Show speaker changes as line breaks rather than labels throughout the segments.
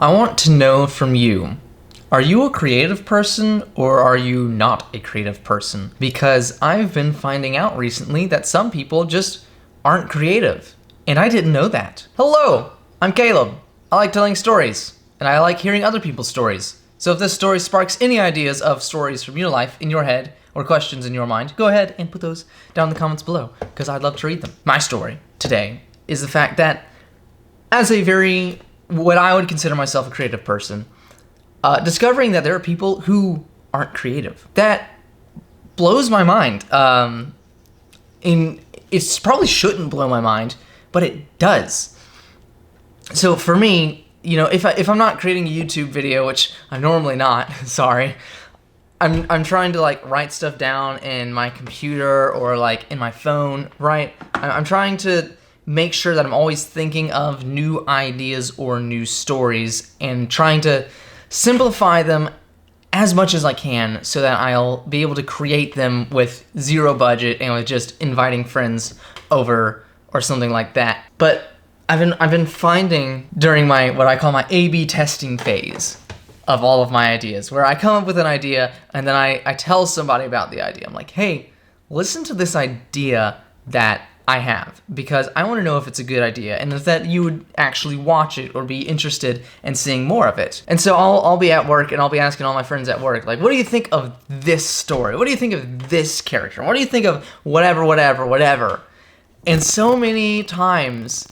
I want to know from you, are you a creative person or are you not a creative person? Because I've been finding out recently that some people just aren't creative, and I didn't know that. Hello, I'm Caleb. I like telling stories, and I like hearing other people's stories. So if this story sparks any ideas of stories from your life, in your head, or questions in your mind, go ahead and put those down in the comments below, because I'd love to read them. My story today is the fact that as what I would consider myself a creative person, discovering that there are people who aren't creative. That blows my mind. It probably shouldn't blow my mind, but it does. So for me, if I'm not creating a YouTube video, which I'm normally not, sorry, I'm trying to write stuff down in my computer or in my phone, right? I'm trying to make sure that I'm always thinking of new ideas or new stories and trying to simplify them as much as I can so that I'll be able to create them with zero budget and with just inviting friends over or something like that. But I've been finding during my what I call my A/B testing phase of all of my ideas, where I come up with an idea and then I tell somebody about the idea. I'm like, hey, listen to this idea that I have, because I want to know if it's a good idea and if that you would actually watch it or be interested in seeing more of it. And so I'll be at work and I'll be asking all my friends at work, what do you think of this story? What do you think of this character? What do you think of whatever? And so many times,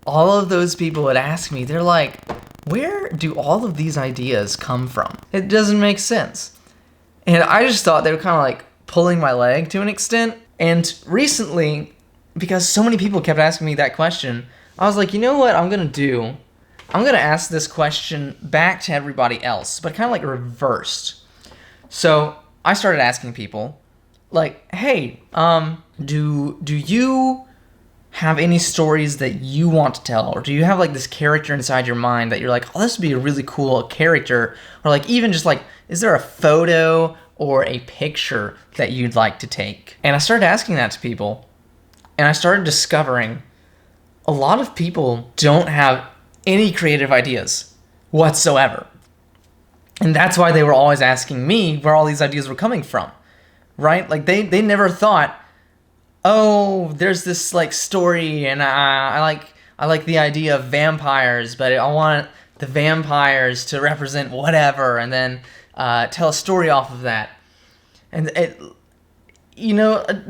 all of those people would ask me, they're like, where do all of these ideas come from? It doesn't make sense. And I just thought they were kind of pulling my leg to an extent. And recently, because so many people kept asking me that question, I was like, you know what I'm gonna do? I'm gonna ask this question back to everybody else, but kind of reversed. So I started asking people, hey, do you have any stories that you want to tell? Or do you have this character inside your mind that you're like, oh, this would be a really cool character? Or even just is there a photo or a picture that you'd like to take? And I started asking that to people. And I started discovering a lot of people don't have any creative ideas whatsoever. And that's why they were always asking me where all these ideas were coming from, right? They never thought, oh, there's this story and I like the idea of vampires, but I want the vampires to represent whatever and then tell a story off of that. And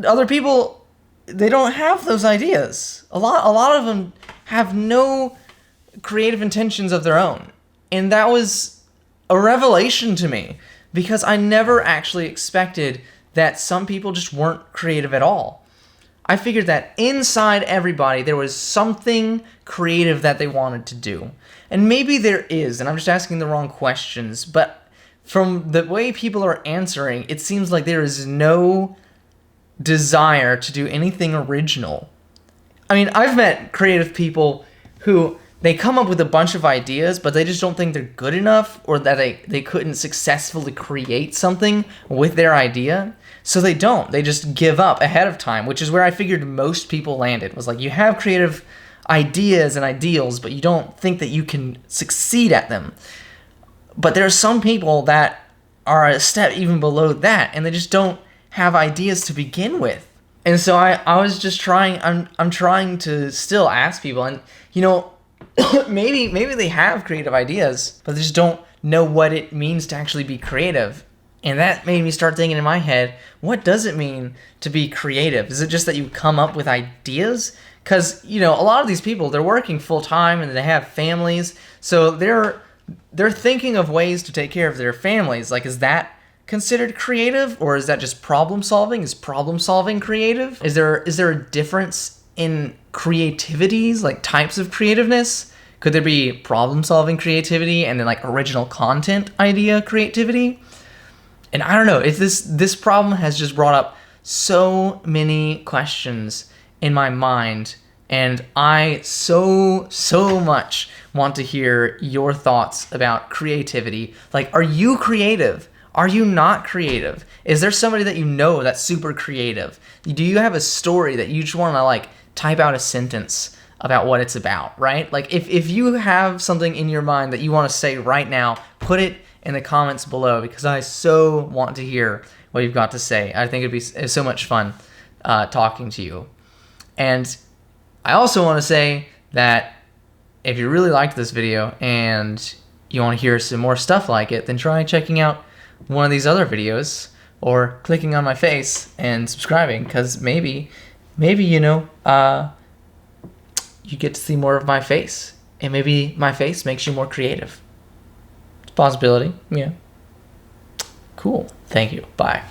other people, they don't have those ideas. A lot of them have no creative intentions of their own. And that was a revelation to me, because I never actually expected that some people just weren't creative at all. I figured that inside everybody there was something creative that they wanted to do. And maybe there is, and I'm just asking the wrong questions, but from the way people are answering, it seems like there is no desire to do anything original. I mean, I've met creative people who they come up with a bunch of ideas, but they just don't think they're good enough, or that they couldn't successfully create something with their idea. So they just give up ahead of time, which is where I figured most people landed. Was you have creative ideas and ideals, but you don't think that you can succeed at them. But there are some people that are a step even below that, and they just don't have ideas to begin with. And so I was just trying, I'm trying to still ask people, and maybe they have creative ideas, but they just don't know what it means to actually be creative. And that made me start thinking in my head, what does it mean to be creative? Is it just that you come up with ideas? Because a lot of these people, they're working full time and they have families, so they're thinking of ways to take care of their families. Is that considered creative, or is that just problem solving? Is problem solving creative? Is there a difference in creativities, types of creativeness? Could there be problem solving creativity and then original content idea creativity? And I don't know, if this problem has just brought up so many questions in my mind, and I so much want to hear your thoughts about creativity. Are you creative? Are you not creative? Is there somebody that you know that's super creative? Do you have a story that you just want to type out a sentence about what it's about, right? Like if you have something in your mind that you want to say right now, put it in the comments below, because I so want to hear what you've got to say. I think it's so much fun talking to you. And I also want to say that if you really liked this video and you want to hear some more stuff like it, then try checking out one of these other videos or clicking on my face and subscribing, because maybe you know, you get to see more of my face, and maybe my face makes you more creative. It's a possibility. Yeah. Cool. Thank you. Bye.